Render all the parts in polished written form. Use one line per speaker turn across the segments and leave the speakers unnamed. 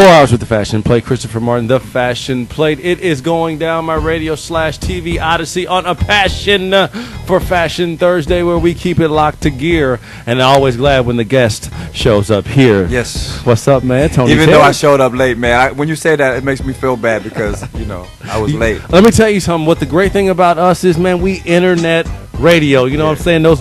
4 hours with the Fashion Plate. Christopher Martin, the Fashion Plate. It is going down my radio/TV Odyssey on a passion for Fashion Thursday, where we keep it locked to gear. And always glad when the guest shows up here.
Yes.
What's up, man? Tony.
Even though I showed up late, man. When you say that, it makes me feel bad because, I was late.
Let me tell you something. What the great thing about us is, man, we internet radio, you know what I'm saying? Those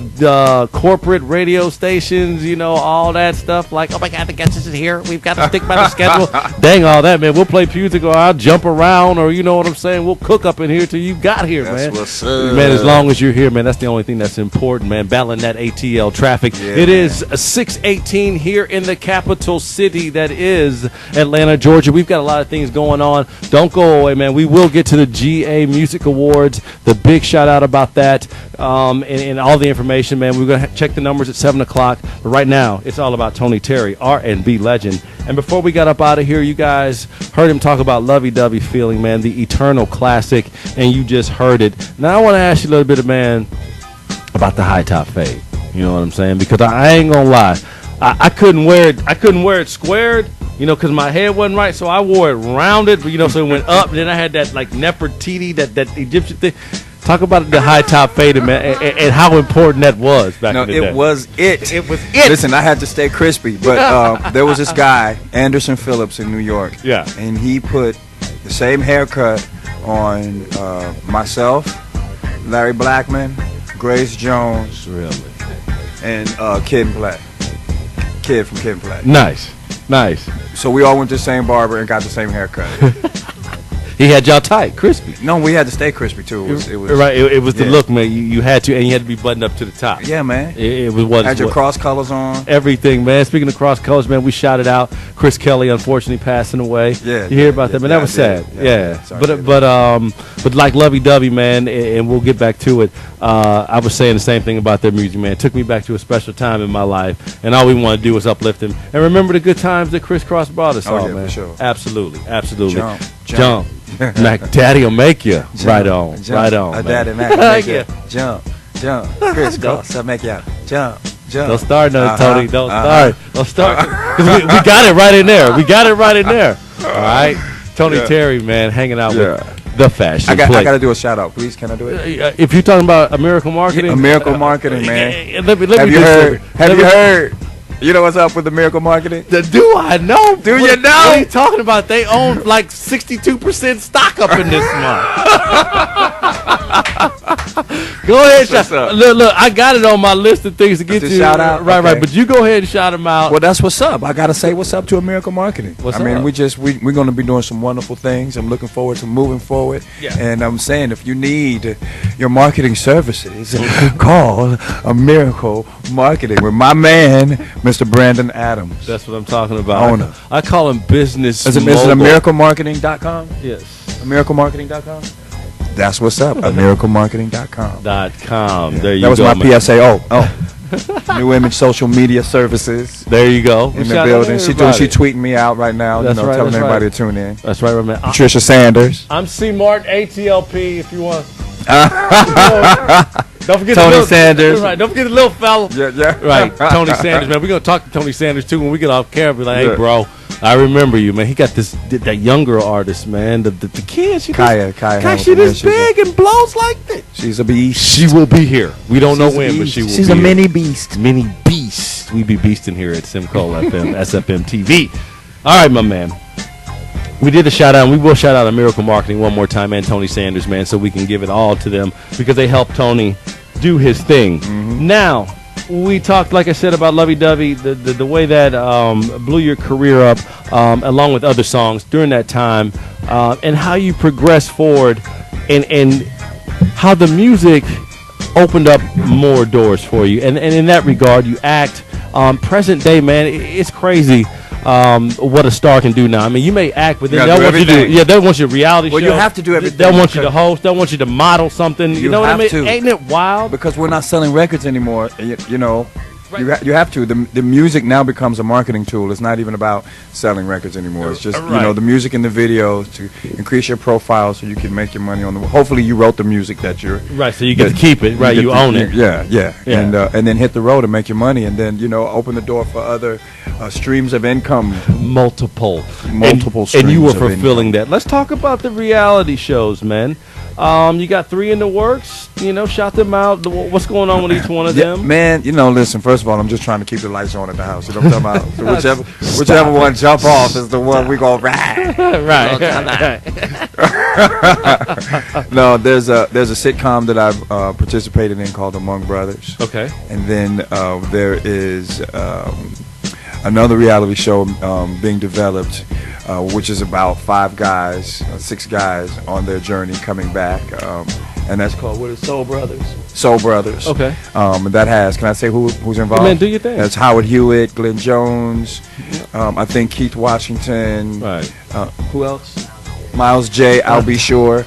corporate radio stations, all that stuff. Like, oh my God, the guest is here. We've got to stick by the schedule. Dang all that, man. We'll play music or I'll jump around, or you know what I'm saying? We'll cook up in here till you got here,
that's
man.
What's up.
Man, as long as you're here, man, that's the only thing that's important, man. Battling that ATL traffic.
Yeah,
it is 6:18 here in the capital city that is Atlanta, Georgia. We've got a lot of things going on. Don't go away, man. We will get to the GA Music Awards. The big shout out about that. And all the information, man. We're going to check the numbers at 7 o'clock. But right now, it's all about Tony Terry, R&B legend. And before we got up out of here, you guys heard him talk about Lovey Dovey Feeling, man, the eternal classic, and you just heard it. Now I want to ask you a little bit, man, about the high top fade. You know what I'm saying? Because I ain't going to lie. I couldn't wear it. I couldn't wear it squared, because my head wasn't right. So I wore it rounded, so it went up. And then I had that, like, Nefertiti, that Egyptian thing. Talk about the high top faded, man, and how important that was back in the day.
It was it.
It was it.
Listen, I had to stay crispy, but there was this guy, Anderson Phillips in New York.
Yeah.
And he put the same haircut on myself, Larry Blackman, Grace Jones,
Really?
and Kid from Kid and Play.
Nice.
So we all went to the same barber and got the same haircut.
He had y'all tight, crispy.
No, we had to stay crispy too. It was
right. It was the look, man. You had to, and you had to be buttoned up to the top.
Yeah, man.
It was what
had your cross colors on.
Everything, man. Speaking of cross colors, man, we shouted out Chris Kelly, unfortunately passing away.
Yeah,
you hear about that, man? That was sad. Yeah. But like Lovey Dovey, man, and we'll get back to it. I was saying the same thing about their music, man. It took me back to a special time in my life, and all we want to do is uplift him and remember the good times that Chris Cross brought us all, man.
For sure.
Absolutely.
Jump.
Mac Daddy will make you. Right on.
Daddy Mac will make you. Jump. Chris Cross will make you. Jump.
Don't start, Tony. Don't start. 'Cause we got it right in there. All right. Tony Terry, man, hanging out with the Fashion Plate.
I got to do a shout out, please. Can I do it?
If you're talking about Miracle Marketing.
Miracle Marketing, man.
Have
you heard? You know what's up with the Miracle Marketing?
Do I know?
Do you know?
What are you talking about? They own like 62% stock up in this month. Go ahead, look, I got it on my list of things to get you.
Shout out,
right. But you go ahead and shout them out.
Well, that's what's up. I gotta say what's up to a Miracle Marketing.
I mean,
we're gonna be doing some wonderful things. I'm looking forward to moving forward.
Yeah.
And I'm saying, if you need your marketing services, call a Miracle Marketing with my man, Mr. Brandon Adams.
That's what I'm talking about.
Owner.
I call him business.
Is it miraclemarketing.com?
Yes.
miraclemarketing.com? That's what's up. miraclemarketing.com.
There you go.
That was my PSA. Oh. New Image Social Media Services.
There you go.
In the building. She tweeting me out right now.
That's right,
telling everybody to tune in.
That's right, man.
Patricia Sanders.
I'm C. Martin, ATLP, if you want. Don't forget
Tony Sanders.
Right. Don't forget the little fella.
Yeah.
Right. Tony Sanders, man. We're gonna talk to Tony Sanders too when we get off camera. Be like, hey, bro, I remember you, man. He got that younger artist, man. The kid,
Kaya.
She this big and blows like that.
She's a beast.
She will be here. We don't know when, but she will be here.
She's a mini beast.
Mini beast. We be beasting here at Simcoe FM, SFM TV. All right, my man. We did a shout out, and we will shout out to Miracle Marketing one more time, and Tony Sanders, man, so we can give it all to them because they helped Tony do his thing. Mm-hmm. Now, we talked, like I said, about Lovey Dovey, the way that blew your career up, along with other songs during that time, and how you progressed forward, and how the music opened up more doors for you. And in that regard, you act. Present day, man, it's crazy. What a star can do now. I mean, you may act, but then they'll want you to do. Yeah, they'll want you to reality show.
Well, you have to do everything.
They'll want you to host. They'll want you to model something. You know what I mean?
To.
Ain't it wild?
Because we're not selling records anymore. You know, right. you have to. The music now becomes a marketing tool. It's not even about selling records anymore. It's just the music and the videos to increase your profile so you can make your money on the. Hopefully, you wrote the music that you're.
Right, so you get to keep it. Right, you own it.
Yeah. And then hit the road and make your money, and then open the door for other streams of income.
Multiple
streams.
And you were
of
fulfilling
income.
that. Let's talk about the reality shows, man. You got 3 in the works. Shout them out. What's going on with each one of them?
Man, listen, first of all, I'm just trying to keep the lights on at the house. You know what I'm talking about? So whichever one jump off is the one we gonna ride.
Right.
No, there's a sitcom that I've participated in called Among Brothers.
Okay.
And then there is another reality show being developed, which is about 6 guys on their journey coming back, and that's called, what is Soul Brothers? Soul Brothers.
Okay.
That has, can I say who's involved?
Man, do your thing.
That's Howard Hewitt, Glenn Jones, I think Keith Washington.
Right.
Who else? Miles J. I'll be sure.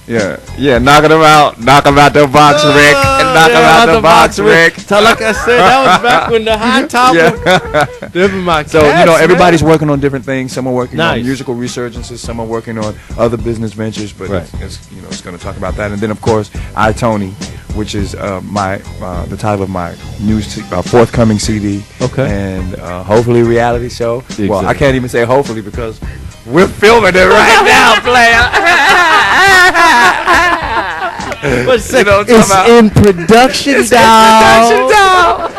Yeah, knocking them out the box, Rick. Knock them out the box, Rick.
So like I said, that was back when the high top was.
So, everybody's working on different things. Some are working
Nice.
on musical resurgences. Some are working on other business ventures. But it's going to talk about that. And then, of course, I, Tony, which is the title of my new forthcoming CD.
Okay.
And hopefully reality show.
Exactly.
Well, I can't even say hopefully because we're filming it right now, player.
It's
in
production, dog.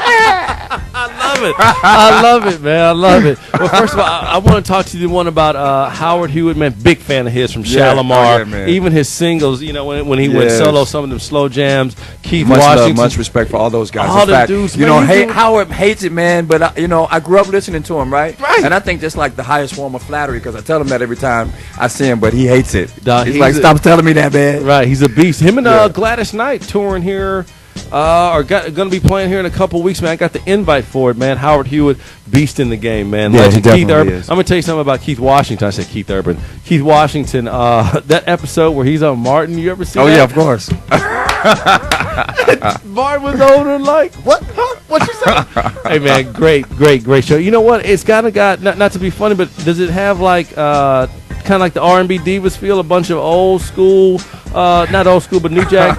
I love it, man. I love it. Well, first of all, I want to talk to you one about Howard Hewitt, man. Big fan of his from Shalimar.
Man.
Even his singles, when he went solo, some of them slow jams. Keith
Much
Washington.
love, much respect for all those guys.
All
In
them
fact,
dudes, man,
Howard hates it, man. But I grew up listening to him, right?
Right.
And I think that's like the highest form of flattery because I tell him that every time I see him, but he hates it.
Dog,
he's like, stop telling me that, man.
Right, he's a beast. Him and Gladys Knight touring here. Are going to be playing here in a couple weeks, man. I got the invite for it, man. Howard Hewitt, beast in the game, man.
Yeah,
Legend
he
Keith
definitely
Urban.
is.
I'm going to tell you something about Keith Washington. I said Keith Urban. Keith Washington, that episode where he's on Martin, you ever see that?
Oh, yeah, of course.
Martin was older, like, what? Huh? What you say? Hey, man, great show. You know what? It's got not to be funny, but does it have like kind of like the R&B divas feel? A bunch of old school, not old school, but new jack,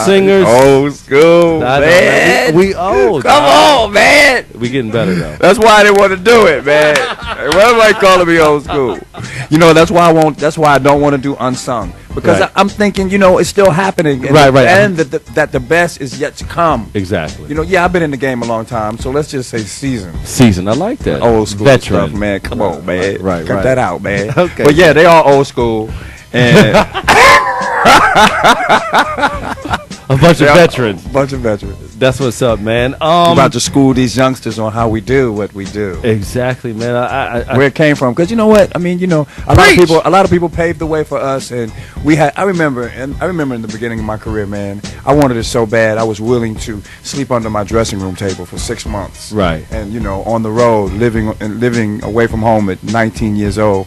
singers.
Old school, man.
We old.
Come on, man.
We getting better though.
That's why I didn't want to do it, man. Why am I calling me old school? That's why I won't. That's why I don't want to do unsung because I'm thinking, it's still happening. And
right.
And that the best is yet to come.
Exactly.
I've been in the game a long time, so let's just say seasoned.
Season. I like that.
Old school
Veteran.
stuff, man. Come on, man.
Right.
Cut that out, man.
Okay.
But yeah, they are old school. And
a bunch of veterans.
Bunch of veterans.
That's what's up, man.
We're about to school these youngsters on how we do what we do.
Exactly, man.
Where it came from, because you know what? I mean, a lot of people paved the way for us, and we had. I remember in the beginning of my career, man. I wanted it so bad. I was willing to sleep under my dressing room table for 6 months.
Right.
And on the road, living away from home at 19 years old,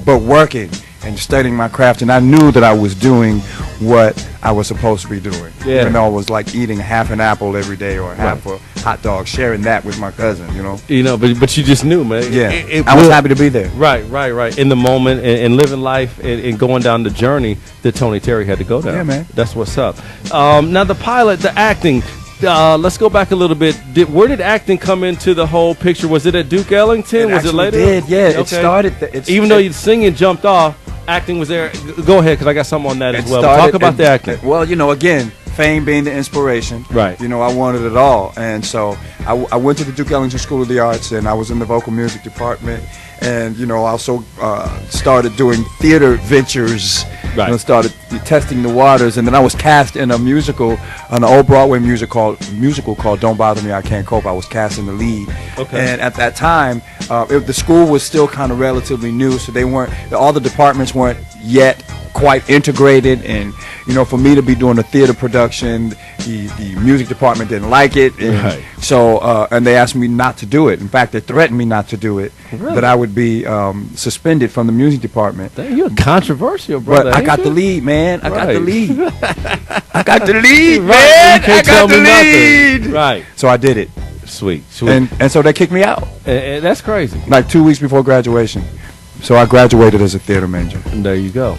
but working and studying my craft, and I knew that I was doing what I was supposed to be doing.
Yeah.
Even though I was like eating half an apple every day or half a hot dog, sharing that with my cousin,
But you just knew, man.
Yeah. I was happy to be there.
Right. In the moment and living life and going down the journey that Tony Terry had to go down.
Yeah, man.
That's what's up. Now the pilot, the acting. Let's go back a little bit. Where did acting come into the whole picture? Was it at Duke Ellington? Was it later?
It did, yeah.
Okay.
It started.
Even though you singing jumped off, acting was there. Go ahead, because I got something on that as well. Talk about the acting.
Well, again, fame being the inspiration.
Right.
I wanted it all. And so I went to the Duke Ellington School of the Arts, and I was in the vocal music department. And, I also started doing theater ventures.
Right.
Started testing the waters. And then I was cast in an old Broadway musical called Don't Bother Me, I Can't Cope. I was cast in the lead.
Okay.
And at that time, the school was still kind of relatively new, so all the departments weren't yet quite integrated, and for me to be doing a theater production, the music department didn't like it, and so and they asked me not to do it. In fact, they threatened me not to do it, that I would be suspended from the music department.
Dang, you're controversial, brother.
But I got the lead, man. I got the lead. I got the lead, man.
You can't
I
tell
got the
me
lead.
nothing. Right.
So I did it.
Sweet.
And so they kicked me out.
And that's crazy.
Like 2 weeks before graduation. So I graduated as a theater major.
And there you go.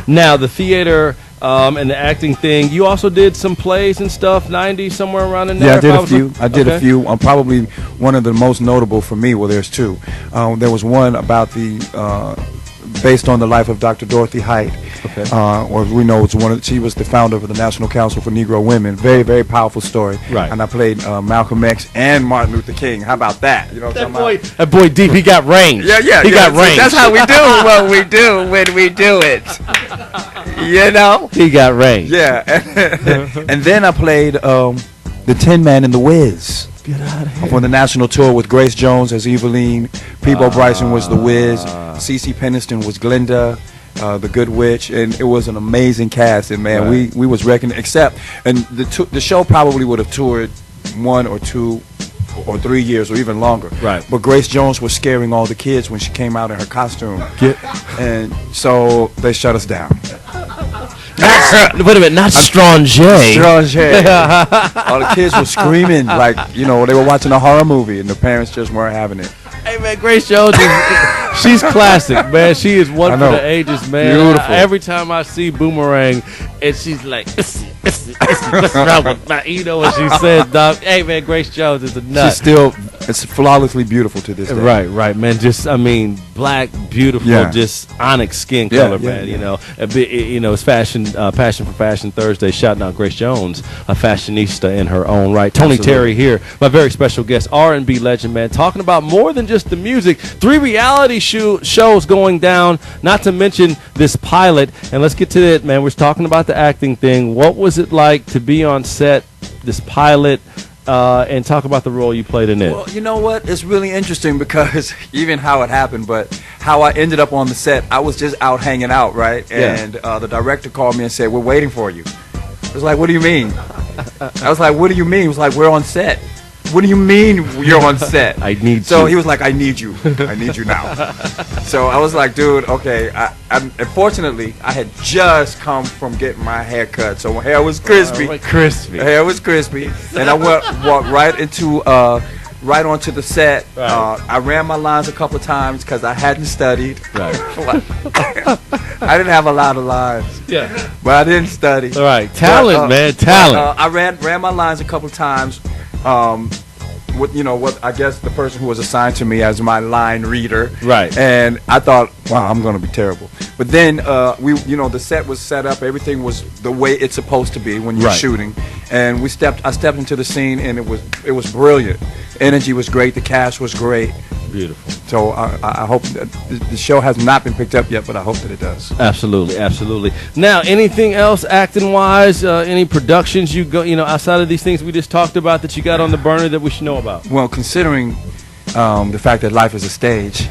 Now the theater, and the acting thing. You also did some plays and stuff, 90s, somewhere around in there.
Yeah, I did a few. I did a few. Probably one of the most notable for me, well, there's two. There was one about based on the life of Dr. Dorothy Height. Okay. Or we know she was the founder of the National Council for Negro Women. Very, very powerful story. Right. And I played Malcolm X and Martin Luther King. How about that? You know what I'm talking about?
That boy deep, he got range.
Yeah.
He got range.
That's how we do what we do when we do it. You know?
He got range.
Yeah. And then I played the Tin Man and the Wiz.
Get out of here.
On the national tour with Grace Jones as Eveline, Peebo Bryson was the Wiz, CeCe Peniston was Glinda, the Good Witch, and it was an amazing cast. And man, we was wrecking. And the show probably would have toured 1 or 2 or 3 years or even longer. Right. But Grace Jones was scaring all the kids when she came out in her costume. And so they shut us down.
Wait a minute, not Strange.
Strange. All the kids were screaming like, they were watching a horror movie and the parents just weren't having it.
Hey, man, Grace Jones, she's classic, man. She is one for the ages, man.
Beautiful.
Every time I see Boomerang, and she's like, what's wrong with my, what she says, dog. Hey, man, Grace Jones is a nut.
It's flawlessly beautiful to this day.
Right, man. Just, black, beautiful, just onyx skin color, man. It's Passion for Fashion Thursday, shouting out Grace Jones, a fashionista in her own right. Tony Terry here, my very special guest, R&B legend, man, talking about more than just the music. 3 reality shows going down, not to mention this pilot. And let's get to it, man. We're talking about the acting thing. What was it like to be on set, this pilot, and talk about the role you played in it?
Well, you know what? It's really interesting because even how it happened, but how I ended up on the set, I was just out hanging out, right? And the director called me and said, "We're waiting for you." I was like, "What do you mean?" I was like, "What do you mean?" He was like, "We're on set." What do you mean you're on set?
I need you.
So he was like, I need you. I need you now. So I was like, dude, okay. Unfortunately, I had just come from getting my hair cut. So my hair was crispy. Hair was crispy. And I walked right onto the set. Right. I ran my lines a couple of times because I hadn't studied. Right. I didn't have a lot of lines. Yeah. But I didn't study.
All right. Talent, man. Talent.
I ran my lines a couple of times. What I guess the person who was assigned to me as my line reader, right? And I thought, wow, I'm gonna be terrible. But then the set was set up, everything was the way it's supposed to be when you're shooting, and I stepped into the scene, and it was brilliant. Energy was great, the cast was great.
Beautiful.
So I hope that the show has not been picked up yet, but I hope that it does.
Absolutely. Now, anything else acting-wise? Any productions you go, outside of these things we just talked about that you got on the burner that we should know about?
Well, considering the fact that life is a stage,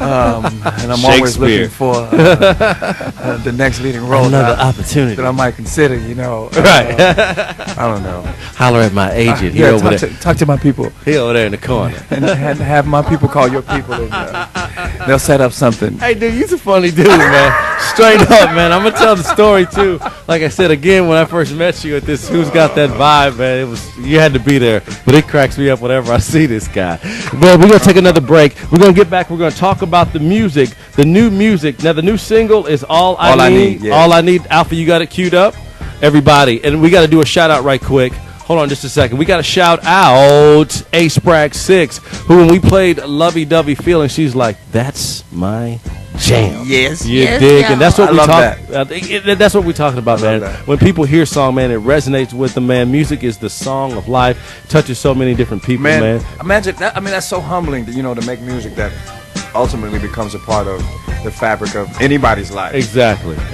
and I'm always looking for the next leading role,
another opportunity
that I might consider.
Right?
I don't know.
Holler at my agent. He over there.
Talk to my people.
He over there in the corner,
and have my people call your people, and they'll set up something.
Hey, dude, you're a funny dude, man. Straight up, man. I'm gonna tell the story too. Like I said again, when I first met you at this Who's Got That Vibe, man, you had to be there. But it cracks me up whenever I see this guy. But we're going to take another break. We're going to get back. We're going to talk about the music, the new music. Now, the new single is All I Need. Yeah. All I Need. Alpha, you got it queued up? Everybody. And we got to do a shout-out right quick. Hold on just a second. We got to shout out A-Sprague 6, who when we played Lovey Dovey Feeling, she's like, that's my jam.
Yes.
You dig? And that's what that's what we're talking about, man. When people hear song, man, it resonates with them, man. Music is the song of life. It touches so many different people, man.
Imagine that. I mean, that's so humbling to make music that ultimately becomes a part of the fabric of anybody's life.
Exactly, man.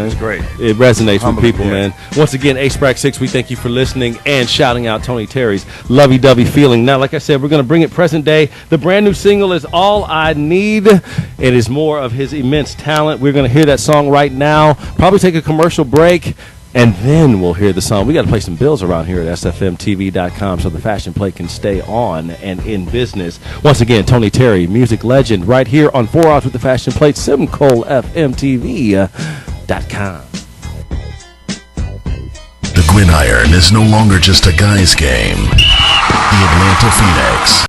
It's great.
It resonates with people, man. Once again, A-Sprague 6, we thank you for listening and shouting out Tony Terry's Lovey Dovey Feeling. Now, like I said, we're going to bring it present day. The brand new single is All I Need. It is more of his immense talent. We're going to hear that song right now. Probably take a commercial break. And then we'll hear the song. We got to play some bills around here at sfmtv.com so the Fashion Plate can stay on and in business. Once again, Tony Terry, music legend, right here on 4 Hours with the Fashion Plate, simcolefmtv.com.
The Gridiron is no longer just a guy's game. The Atlanta Phoenix